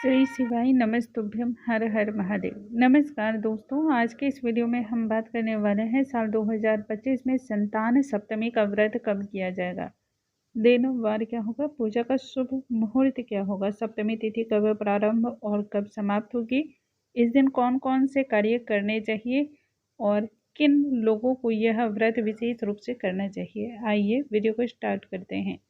श्री शिवाय नमस्तुभ्यम हर हर महादेव। नमस्कार दोस्तों, आज के इस वीडियो में हम बात करने वाले हैं साल 2025 में संतान सप्तमी का व्रत कब किया जाएगा, दिन वार क्या होगा, पूजा का शुभ मुहूर्त क्या होगा, सप्तमी तिथि कब प्रारंभ और कब समाप्त होगी, इस दिन कौन कौन से कार्य करने चाहिए और किन लोगों को यह व्रत विशेष रूप से करना चाहिए। आइए वीडियो को स्टार्ट करते हैं।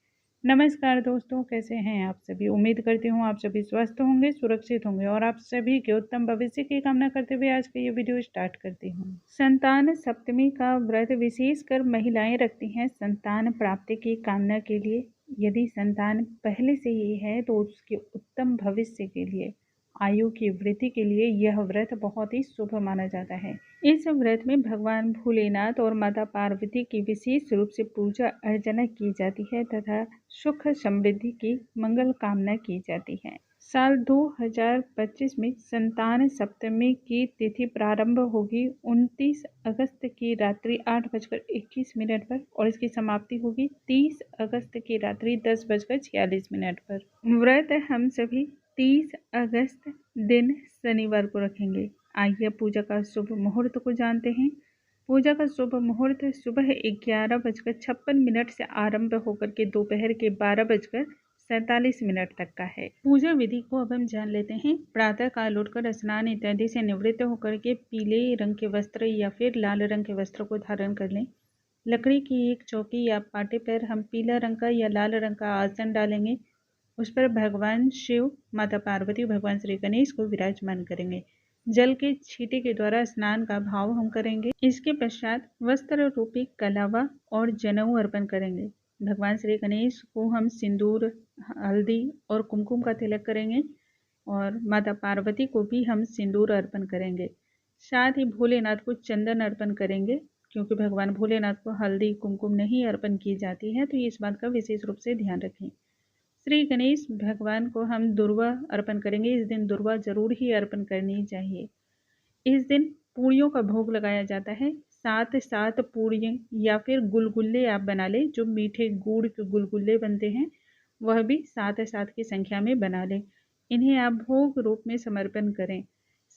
नमस्कार दोस्तों, कैसे हैं आप सभी। उम्मीद करती हूँ आप सभी स्वस्थ होंगे, सुरक्षित होंगे और आप सभी के उत्तम भविष्य की कामना करते हुए आज का ये वीडियो स्टार्ट करती हूँ। संतान सप्तमी का व्रत विशेषकर महिलाएं रखती हैं संतान प्राप्ति की कामना के लिए। यदि संतान पहले से ही है तो उसके उत्तम भविष्य के लिए, आयु की वृद्धि के लिए यह व्रत बहुत ही शुभ माना जाता है। इस व्रत में भगवान भोलेनाथ और माता पार्वती की विशेष रूप से पूजा अर्चना की जाती है तथा सुख समृद्धि की मंगल कामना की जाती है। साल 2025 में संतान सप्तमी की तिथि प्रारंभ होगी 29 अगस्त की रात्रि 8:21 पर और इसकी समाप्ति होगी 30 अगस्त की रात्रि 10:46 पर। व्रत हम सभी 30 अगस्त दिन शनिवार को रखेंगे। आइए पूजा का शुभ मुहूर्त को जानते हैं। पूजा का शुभ मुहूर्त सुबह 11:56 से आरंभ होकर के दोपहर के 12:47 तक का है। पूजा विधि को अब हम जान लेते हैं। प्रातः काल उठकर स्नान इत्यादि से निवृत्त होकर के पीले रंग के वस्त्र या फिर लाल रंग के वस्त्र को धारण कर लें। लकड़ी की एक चौकी या पाटे पर हम पीला रंग का या लाल रंग का आसन डालेंगे। उस पर भगवान शिव, माता पार्वती, भगवान श्री गणेश को विराजमान करेंगे। जल के छींटे के द्वारा स्नान का भाव हम करेंगे। इसके पश्चात वस्त्र रूपी कलावा और जनेऊ अर्पण करेंगे। भगवान श्री गणेश को हम सिंदूर, हल्दी और कुमकुम का तिलक करेंगे और माता पार्वती को भी हम सिंदूर अर्पण करेंगे। साथ ही भोलेनाथ को चंदन अर्पण करेंगे, क्योंकि भगवान भोलेनाथ को हल्दी कुमकुम नहीं अर्पण की जाती है, तो इस बात का विशेष रूप से ध्यान रखें। श्री गणेश भगवान को हम दुर्वा अर्पण करेंगे। इस दिन दुर्वा जरूर ही अर्पण करनी चाहिए। इस दिन पूड़ियों का भोग लगाया जाता है। 7 पूड़ियाँ या फिर गुलगुल्ले आप बना लें। जो मीठे गुड़ के गुलगुल्ले बनते हैं वह भी 7 की संख्या में बना लें। इन्हें आप भोग रूप में समर्पण करें।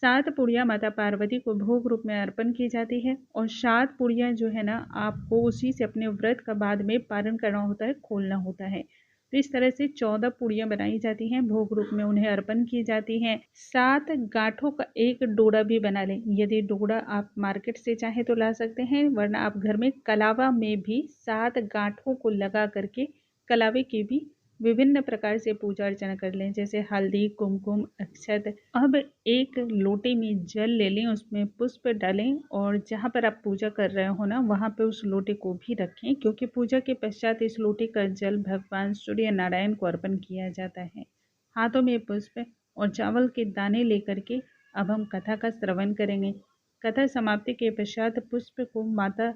7 पूड़ियाँ माता पार्वती को भोग रूप में अर्पण की जाती है और 7 पूड़ियाँ जो है ना, आपको उसी से अपने व्रत का बाद में पारण करना होता है, खोलना होता है। तो इस तरह से 14 पूड़ियाँ बनाई जाती हैं, भोग रूप में उन्हें अर्पण की जाती हैं। 7 गांठों का एक डोड़ा भी बना लें। यदि डोड़ा आप मार्केट से चाहे तो ला सकते हैं, वरना आप घर में कलावा में भी 7 गांठों को लगा करके कलावे की भी विभिन्न प्रकार से पूजा अर्चना कर लें, जैसे हल्दी, कुमकुम, अक्षत। अब एक लोटे में जल ले लें, उसमें पुष्प डालें और जहाँ पर आप पूजा कर रहे हो ना, वहाँ पे उस लोटे को भी रखें, क्योंकि पूजा के पश्चात इस लोटे का जल भगवान सूर्य नारायण को अर्पण किया जाता है। हाथों में पुष्प और चावल के दाने लेकर के अब हम कथा का श्रवण करेंगे। कथा समाप्ति के पश्चात पुष्प को माता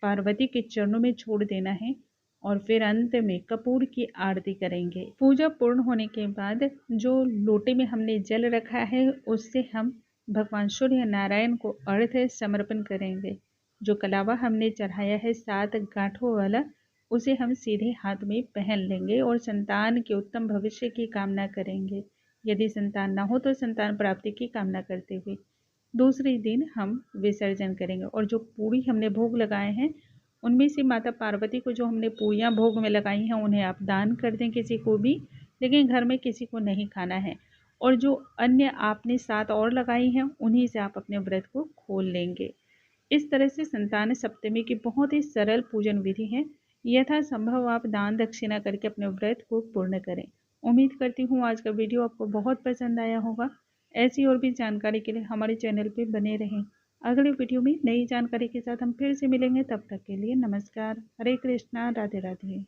पार्वती के चरणों में छोड़ देना है और फिर अंत में कपूर की आरती करेंगे। पूजा पूर्ण होने के बाद जो लोटे में हमने जल रखा है उससे हम भगवान सूर्य नारायण को अर्घ्य समर्पण करेंगे। जो कलावा हमने चढ़ाया है 7 गांठों वाला, उसे हम सीधे हाथ में पहन लेंगे और संतान के उत्तम भविष्य की कामना करेंगे। यदि संतान न हो तो संतान प्राप्ति की कामना करते हुए दूसरे दिन हम विसर्जन करेंगे। और जो पूरी हमने भोग लगाए हैं उनमें से माता पार्वती को जो हमने पूरियाँ भोग में लगाई हैं उन्हें आप दान कर दें किसी को भी, लेकिन घर में किसी को नहीं खाना है। और जो अन्य आपने 7 और लगाई हैं उन्हीं से आप अपने व्रत को खोल लेंगे। इस तरह से संतान सप्तमी की बहुत ही सरल पूजन विधि है। यथासंभव आप दान दक्षिणा करके अपने व्रत को पूर्ण करें। उम्मीद करती हूँ आज का वीडियो आपको बहुत पसंद आया होगा। ऐसी और भी जानकारी के लिए हमारे चैनल पर बने रहें। अगले वीडियो में नई जानकारी के साथ हम फिर से मिलेंगे। तब तक के लिए नमस्कार, हरे कृष्णा, राधे राधे।